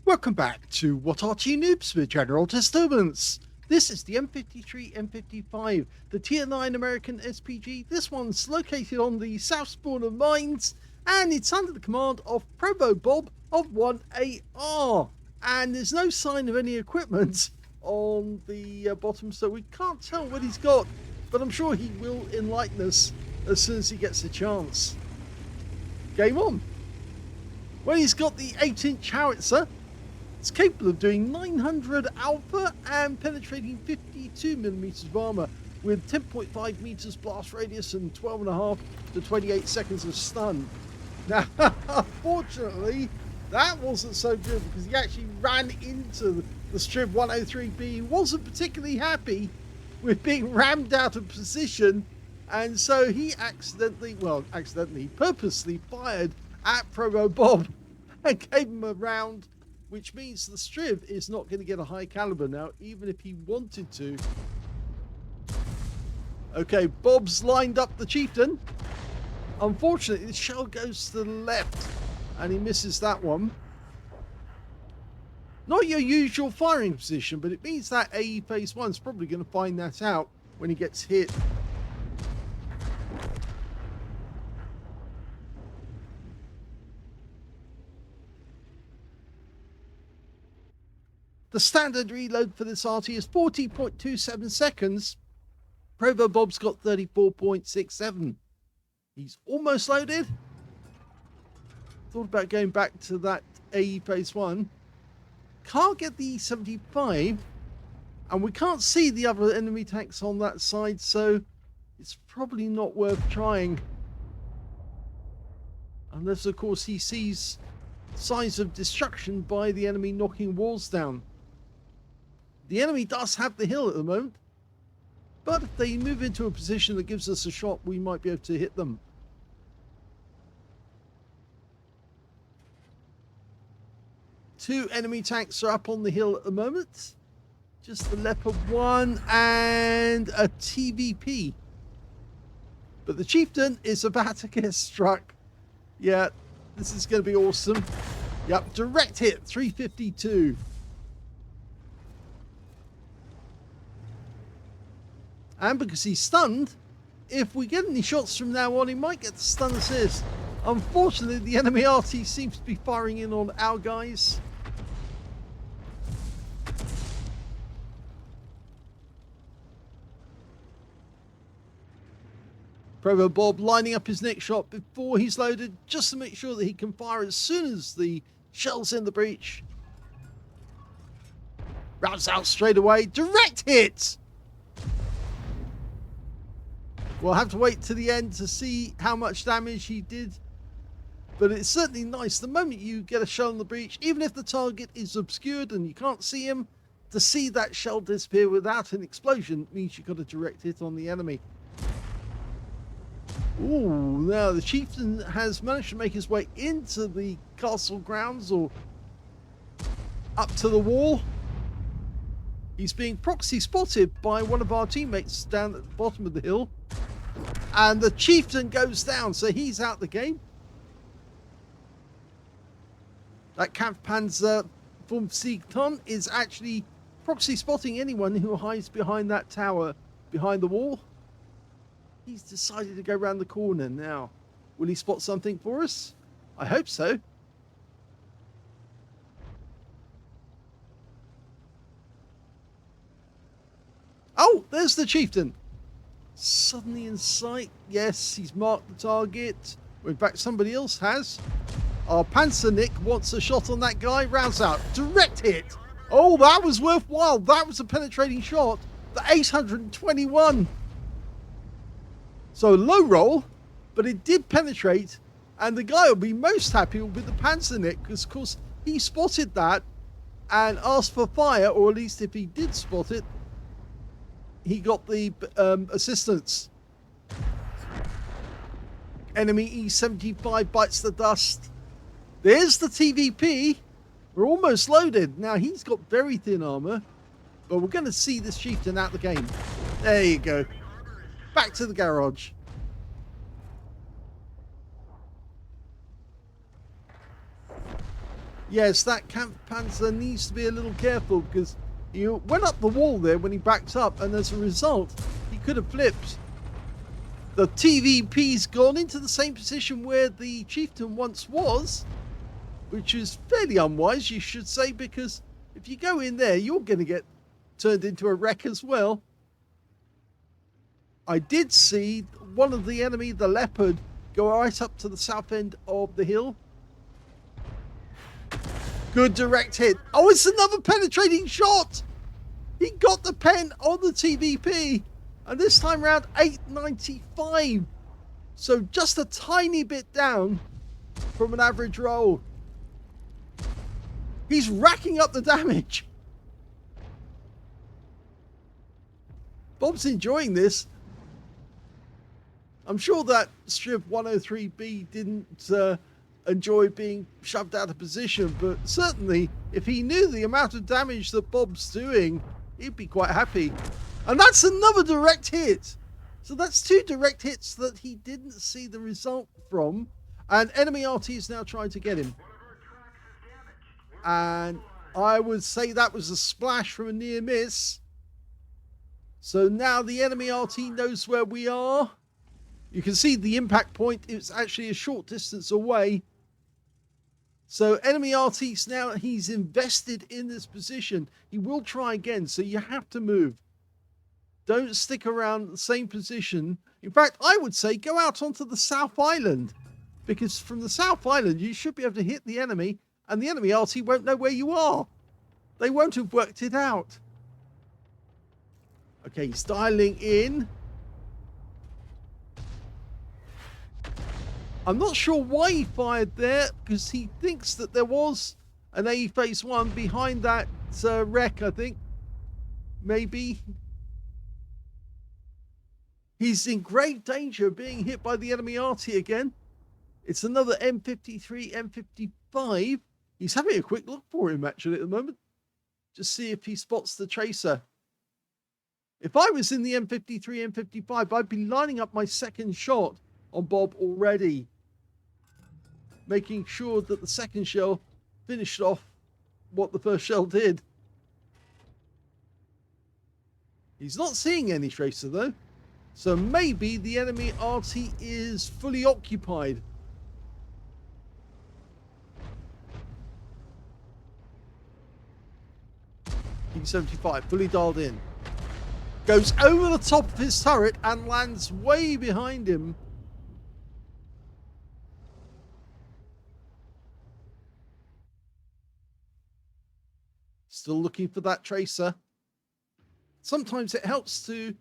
Welcome back to What Arty Noobs with General Disturbance. This is the M53 M55, the Tier 9 American SPG. This one's located on the south spawn of mines, and it's under the command of ProvoBob of 1AR. And there's no sign of any equipment on the bottom, so we can't tell what he's got, but I'm sure he will enlighten us as soon as he gets a chance. Game on. Well, he's got the 8-inch howitzer. It's capable of doing 900 alpha and penetrating 52mm of armor with 10.5 meters blast radius and 12.5 to 28 seconds of stun. Now, unfortunately, that wasn't so good because he actually ran into the Strib 103B. He wasn't particularly happy with being rammed out of position, and so he purposely fired at ProvoBob and gave him a round, which means the Strib is not going to get a high caliber now, even if he wanted to. Okay, Bob's lined up the Chieftain. Unfortunately, the shell goes to the left, and he misses that one. Not your usual firing position, but it means that AE Phase 1 is probably going to find that out when he gets hit. The standard reload for this Arty is 40.27 seconds. ProvoBob's got 34.67. He's almost loaded. Thought about going back to that AE Phase 1. Can't get the E75, and we can't see the other enemy tanks on that side, so it's probably not worth trying. Unless, of course, he sees signs of destruction by the enemy knocking walls down. The enemy does have the hill at the moment, but if they move into a position that gives us a shot, we might be able to hit them. Two enemy tanks are up on the hill at the moment. Just the Leopard 1 and a TVP. But the Chieftain is about to get struck. Yeah, this is going to be awesome. Yep, direct hit, 352. And because he's stunned, if we get any shots from now on, he might get the stun assist. Unfortunately, the enemy Arty seems to be firing in on our guys. ProvoBob lining up his next shot before he's loaded, just to make sure that he can fire as soon as the shell's in the breach. Rounds out straight away, direct hit! We'll have to wait to the end to see how much damage he did. But it's certainly nice. The moment you get a shell in the breach, even if the target is obscured and you can't see him, to see that shell disappear without an explosion means you've got a direct hit on the enemy. Ooh, now the Chieftain has managed to make his way into the castle grounds or up to the wall. He's being proxy spotted by one of our teammates down at the bottom of the hill. And the Chieftain goes down, so he's out the game. That Kampfpanzer vom Siegton is actually proxy spotting anyone who hides behind that tower, behind the wall. He's decided to go around the corner now. Will he spot something for us? I hope so. Oh, there's the Chieftain. Suddenly in sight. Yes, he's marked the target. Well, in fact, somebody else has. Our Panzernik wants a shot on that guy. Rounds out. Direct hit. Oh, that was worthwhile. That was a penetrating shot. The 821. So low roll, but it did penetrate. And the guy will be most happy with the Panzernik because, of course, he spotted that and asked for fire, or at least if he did spot it, he got the assistance. Enemy E75 bites the dust. There's the TVP. We're almost loaded. Now, he's got very thin armor, but we're going to see this Chieftain out the game. There you go. Back to the garage. Yes, that Kampfpanzer needs to be a little careful because he went up the wall there when he backed up, and as a result, he could have flipped. The TVP's gone into the same position where the Chieftain once was, which is fairly unwise, you should say, because if you go in there, you're going to get turned into a wreck as well. I did see one of the enemy, the Leopard, go right up to the south end of the hill. Good direct hit. Oh, it's another penetrating shot. He got the pen on the TVP. And this time round, 895. So just a tiny bit down from an average roll. He's racking up the damage. Bob's enjoying this. I'm sure that Strip 103B didn't enjoy being shoved out of position, but certainly if he knew the amount of damage that Bob's doing, he'd be quite happy. And that's another direct hit. So that's two direct hits that he didn't see the result from. And enemy Arty is now trying to get him. And I would say that was a splash from a near miss. So now the enemy Arty knows where we are. You can see the impact point. It's actually a short distance away. So enemy Arty's now, he's invested in this position. He will try again, so you have to move. Don't stick around the same position. In fact, I would say go out onto the South Island, because from the South Island, you should be able to hit the enemy, and the enemy Arty won't know where you are. They won't have worked it out. Okay, he's dialing in. I'm not sure why he fired there, because he thinks that there was an A phase 1 behind that wreck, I think. Maybe. He's in great danger of being hit by the enemy Arty again. It's another M53, M55. He's having a quick look for him, actually, at the moment. Just see if he spots the tracer. If I was in the M53, M55, I'd be lining up my second shot on Bob already, making sure that the second shell finished off what the first shell did. He's not seeing any tracer, though. So maybe the enemy Arty is fully occupied. M75 fully dialed in. Goes over the top of his turret and lands way behind him. Still looking for that tracer. Sometimes it helps to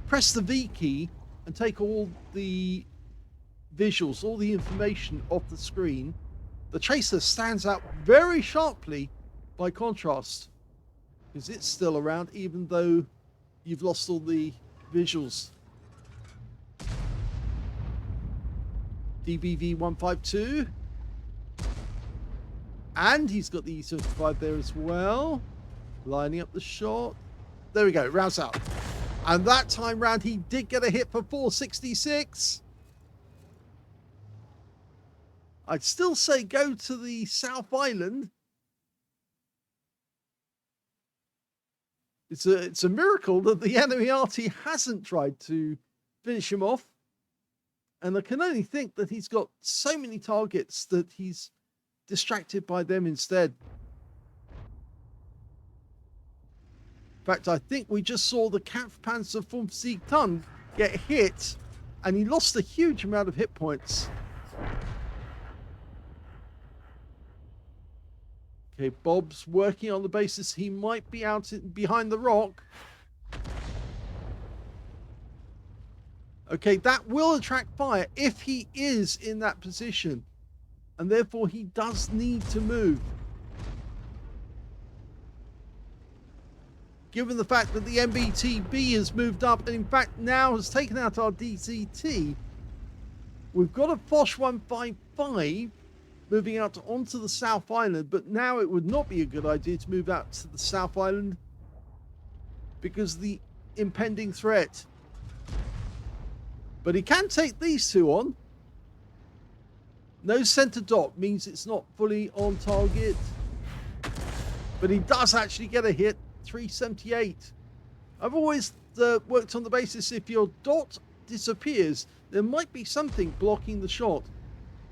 press the V key and take all the visuals, all the information off the screen. The tracer stands out very sharply by contrast, because it's still around even though you've lost all the visuals. DBV152. And he's got the E75 there as well. Lining up the shot. There we go, rounds out. And that time round, he did get a hit for 466. I'd still say go to the South Island. It's a miracle that the enemy Arty hasn't tried to finish him off. And I can only think that he's got so many targets that he's distracted by them instead. In fact, I think we just saw the Kampfpanzer vom Siegtung get hit, and he lost a huge amount of hit points. Okay, Bob's working on the basis he might be out behind the rock. Okay, that will attract fire if he is in that position, and therefore he does need to move. Given the fact that the MBTB has moved up and in fact now has taken out our DCT, we've got a Foch 155 moving out onto the South Island, but now it would not be a good idea to move out to the South Island because of the impending threat. But he can take these two on. No center dot means it's not fully on target. But he does actually get a hit, 378. I've always worked on the basis if your dot disappears, there might be something blocking the shot.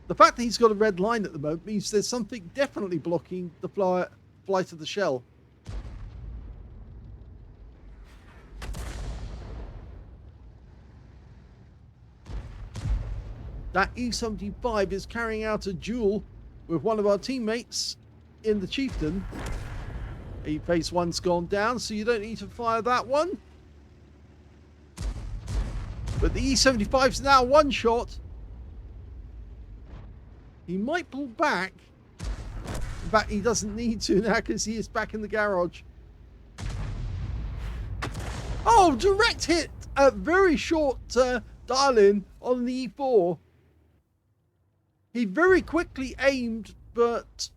The fact that he's got a red line at the moment means there's something definitely blocking the flight of the shell. That E75 is carrying out a duel with one of our teammates in the Chieftain. Phase one's gone down, so you don't need to fire that one. But the E75's now one shot. He might pull back. In fact, he doesn't need to now because he is back in the garage. Oh, direct hit! A very short dial-in on the E4. He very quickly aimed, but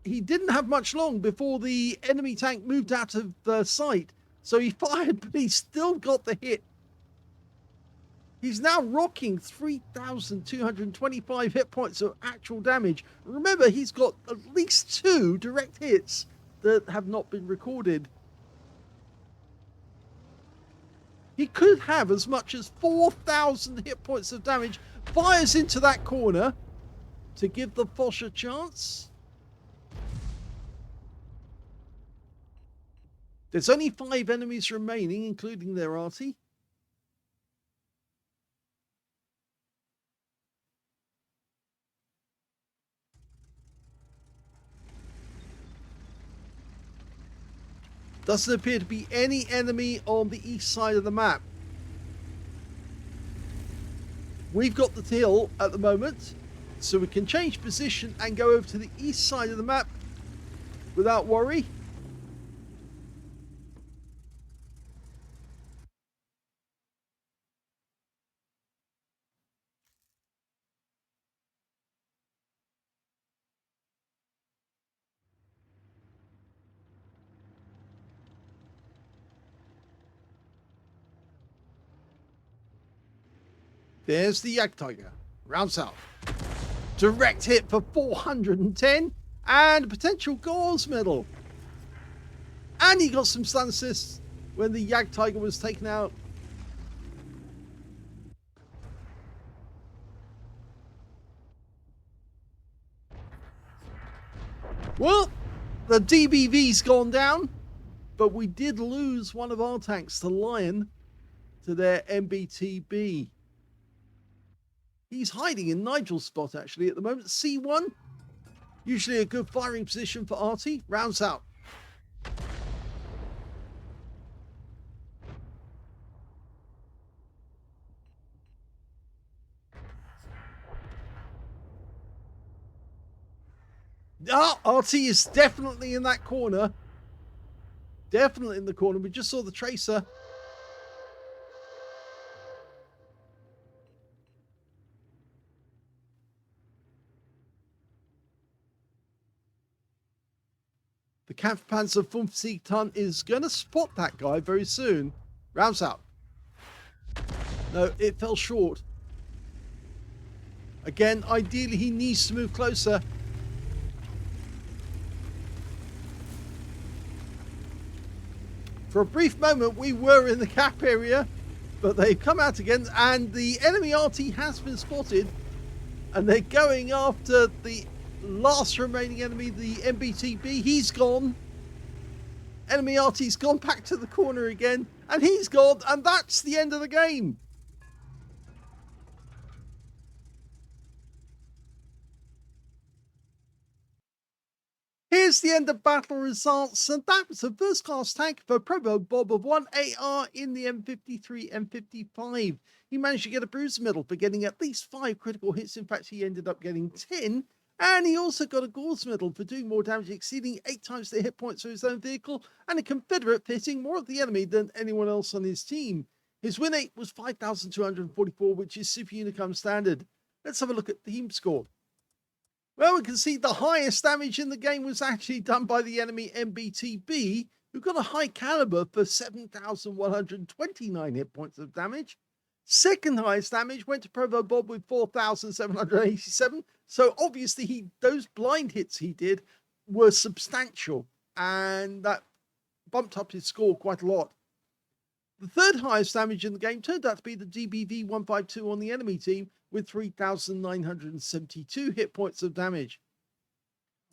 he didn't have much long before the enemy tank moved out of sight. So he fired, but he still got the hit. He's now rocking 3,225 hit points of actual damage. Remember, he's got at least 2 direct hits that have not been recorded. He could have as much as 4,000 hit points of damage. Fires into that corner to give the Foch a chance. There's only 5 enemies remaining, including their Arty. Doesn't appear to be any enemy on the east side of the map. We've got the hill at the moment, so we can change position and go over to the east side of the map without worry. There's the Jagdtiger, round south. Direct hit for 410 and potential Gauze medal. And he got some stun assists when the Jagdtiger was taken out. Well, the DBV's gone down, but we did lose one of our tanks, the Lion, to their MBTB. He's hiding in Nigel's spot, actually, at the moment. C1. Usually a good firing position for Arty. Rounds out. Arty is definitely in that corner. Definitely in the corner. We just saw the tracer. The Kampfpanzer 55 is going to spot that guy very soon. Rounds out. No, it fell short. Again, ideally he needs to move closer. For a brief moment we were in the cap area, but they've come out again and the enemy Arty has been spotted and they're going after the last remaining enemy, the MBTB. He's gone. Enemy Arty's gone back to the corner again and he's gone, and that's the end of the game. Here's the end of battle results, and that was a first class tank for ProvoBob of 1 AR in the M53 M55. He managed to get a bruiser medal for getting at least 5 critical hits. In fact, he ended up getting 10. And he also got a Gauze medal for doing more damage, exceeding 8 times the hit points of his own vehicle, and a Confederate hitting more of the enemy than anyone else on his team. His win rate was 5,244, which is Super Unicum standard. Let's have a look at the team score. Well, we can see the highest damage in the game was actually done by the enemy MBTB, who got a high caliber for 7,129 hit points of damage. Second highest damage went to ProvoBob with 4,787. So obviously those blind hits he did were substantial, and that bumped up his score quite a lot. The third highest damage in the game turned out to be the DBV152 on the enemy team with 3,972 hit points of damage.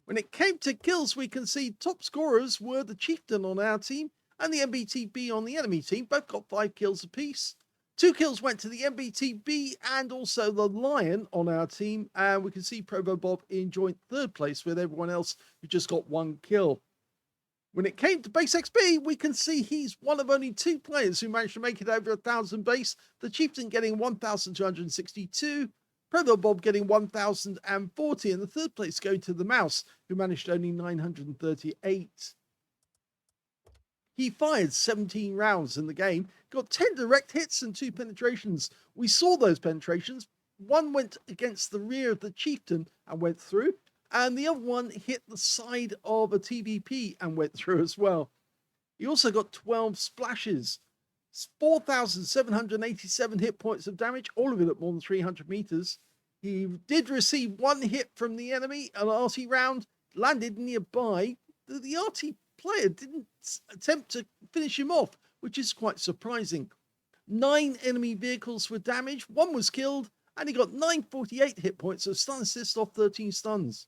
When it came to kills, we can see top scorers were the Chieftain on our team and the MBTB on the enemy team. Both got 5 kills apiece. 2 kills went to the MBTB and also the Lion on our team. And we can see ProvoBob in joint third place with everyone else who just got 1 kill. When it came to base XP, we can see he's one of only 2 players who managed to make it over 1,000 base. The Chieftain getting 1,262, ProvoBob getting 1,040, and the third place going to the Mouse, who managed only 938. He fired 17 rounds in the game, got 10 direct hits and 2 penetrations. We saw those penetrations. One went against the rear of the Chieftain and went through, and the other one hit the side of a TVP and went through as well. He also got 12 splashes, 4,787 hit points of damage, all of it at more than 300 meters. He did receive 1 hit from the enemy, an Arty round landed nearby. The Arty player didn't attempt to finish him off, which is quite surprising. 9 enemy vehicles were damaged, 1 was killed, and he got 948 hit points of stun assist off 13 stuns.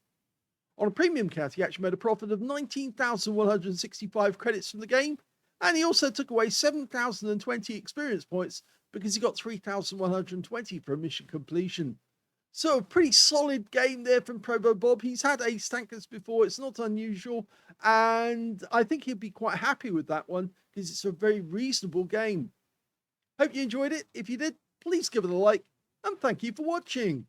On a premium count, he actually made a profit of 19,165 credits from the game, and he also took away 7,020 experience points because he got 3,120 for mission completion. So a pretty solid game there from ProvoBob. He's had ace tankers before, it's not unusual, and I think he'd be quite happy with that one because it's a very reasonable game. Hope you enjoyed it. If you did, please give it a like, and thank you for watching.